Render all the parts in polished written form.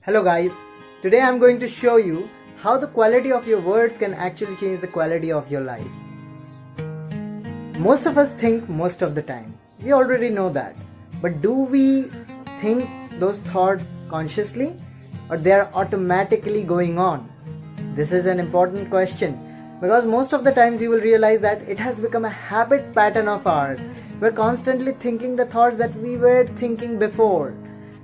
Hello guys, today I'm going to show you how the quality of your words can actually change the quality of your life. Most of us think most of the time. We already know that. But do we think those thoughts consciously or they are automatically going on? This is an important question because most of the times you will realize that it has become a habit pattern of ours. We're constantly thinking the thoughts that we were thinking before.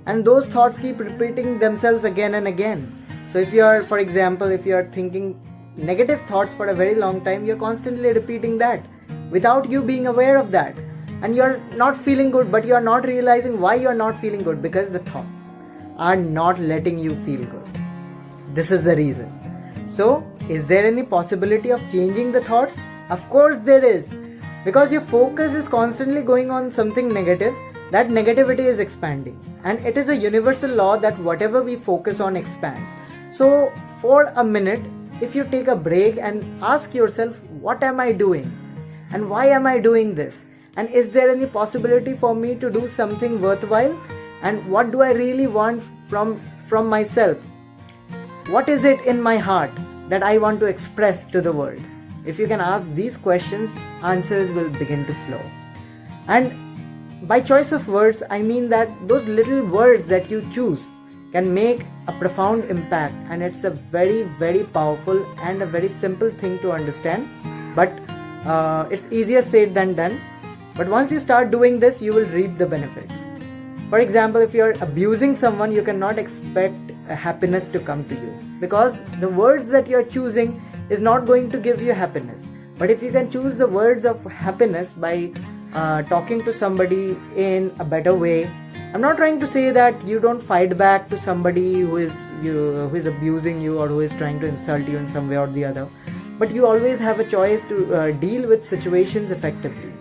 And those thoughts keep repeating themselves again and again. So if you are, for example, if you are thinking negative thoughts for a very long time, you're constantly repeating that without you being aware of that. And you're not feeling good, but you're not realizing why you're not feeling good, because the thoughts are not letting you feel good. This is the reason. So, is there any possibility of changing the thoughts? Of course there is. Because your focus is constantly going on something negative, that negativity is expanding. And it is a universal law that whatever we focus on expands. So for a minute, if you take a break and ask yourself, what am I doing? And why am I doing this? And is there any possibility for me to do something worthwhile? And what do I really want from myself? What is it in my heart that I want to express to the world? If you can ask these questions, answers will begin to flow. And by choice of words, I mean that those little words that you choose can make a profound impact, and it's a very, very powerful and a very simple thing to understand. But it's easier said than done. But once you start doing this, you will reap the benefits. For example, if you're abusing someone, you cannot expect happiness to come to you, because the words that you're choosing is not going to give you happiness. But if you can choose the words of happiness by talking to somebody in a better way. I'm not trying to say that you don't fight back to somebody who is abusing you or who is trying to insult you in some way or the other, but you always have a choice to deal with situations effectively.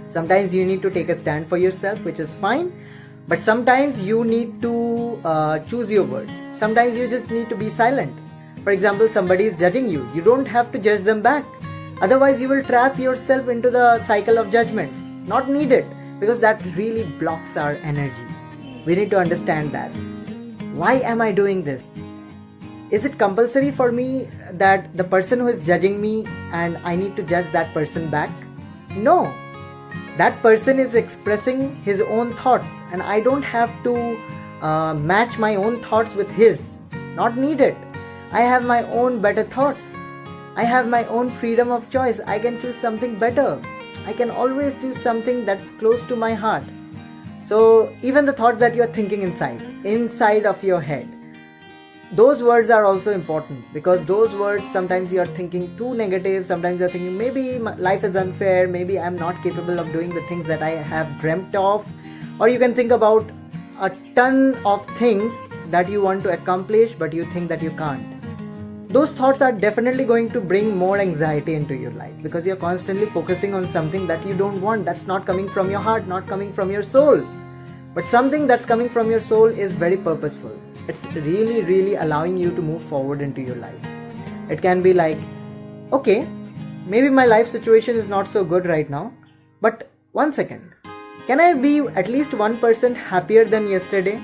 Sometimes you need to take a stand for yourself, which is fine, but sometimes you need to choose your words. Sometimes you just need to be silent. For example, somebody is judging you. You don't have to judge them back. Otherwise, you will trap yourself into the cycle of judgment. Not needed, because that really blocks our energy. We need to understand that. Why am I doing this? Is it compulsory for me that the person who is judging me and I need to judge that person back? No. That person is expressing his own thoughts and I don't have to match my own thoughts with his. Not needed. I have my own better thoughts. I have my own freedom of choice. I can choose something better. I can always choose something that's close to my heart. So even the thoughts that you're thinking inside of your head, those words are also important, because those words, sometimes you're thinking too negative, sometimes you're thinking maybe my life is unfair, maybe I'm not capable of doing the things that I have dreamt of, or you can think about a ton of things that you want to accomplish but you think that you can't. Those thoughts are definitely going to bring more anxiety into your life, because you're constantly focusing on something that you don't want, that's not coming from your heart, not coming from your soul. But something that's coming from your soul is very purposeful. It's really, really allowing you to move forward into your life. It can be like, okay, maybe my life situation is not so good right now, but 1 second, can I be at least 1% happier than yesterday?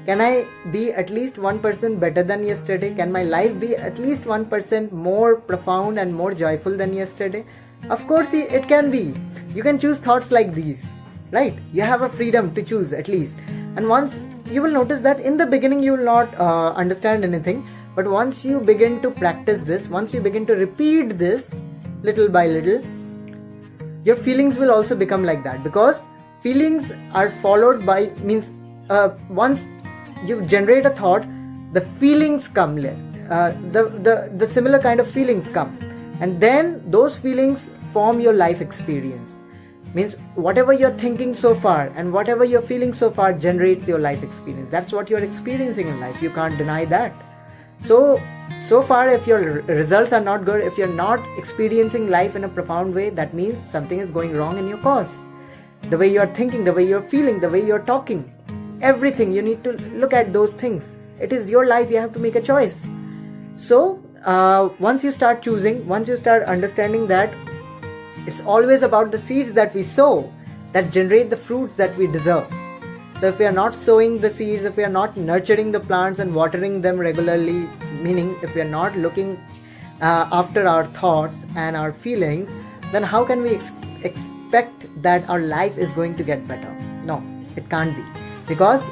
Can I be at least 1% better than yesterday? Can my life be at least 1% more profound and more joyful than yesterday? Of course it can be. You can choose thoughts like these, right? You have a freedom to choose at least. And once you will notice that in the beginning you will not understand anything, but once you begin to practice this, once you begin to repeat this little by little, your feelings will also become like that, because feelings are followed by, once you generate a thought, the feelings come less. The similar kind of feelings come, and then those feelings form your life experience. Means whatever you're thinking so far and whatever you're feeling so far generates your life experience. That's what you're experiencing in life. You can't deny that. So far, if your results are not good, if you're not experiencing life in a profound way, that means something is going wrong in your cause. The way you're thinking, the way you're feeling, the way you're talking, everything, you need to look at those things. It is your life, you have to make a choice. So once you start choosing, once you start understanding that it's always about the seeds that we sow that generate the fruits that we deserve. So if we are not sowing the seeds, if we are not nurturing the plants and watering them regularly, meaning if we are not looking after our thoughts and our feelings, then how can we expect that our life is going to get better? No, it can't be, because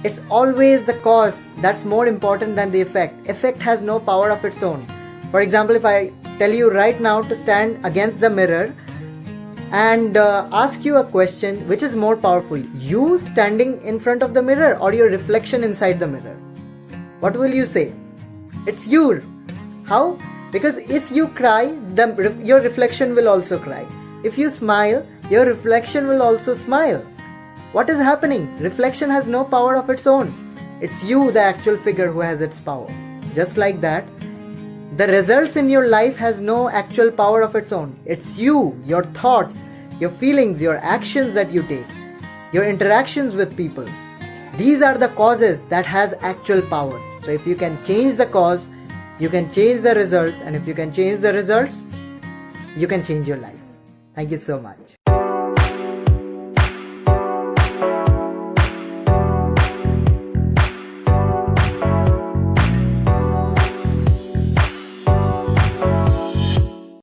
it's always the cause that's more important than the effect. Effect has no power of its own. For example, if I tell you right now to stand against the mirror and ask you a question, which is more powerful, you standing in front of the mirror or your reflection inside the mirror? What will you say? It's you. How? Because if you cry, your reflection will also cry. If you smile, your reflection will also smile. What is happening? Reflection has no power of its own. It's you, the actual figure, who has its power. Just like that, the results in your life has no actual power of its own. It's you, your thoughts, your feelings, your actions that you take, your interactions with people. These are the causes that has actual power. So if you can change the cause, you can change the results, and if you can change the results, you can change your life. Thank you so much.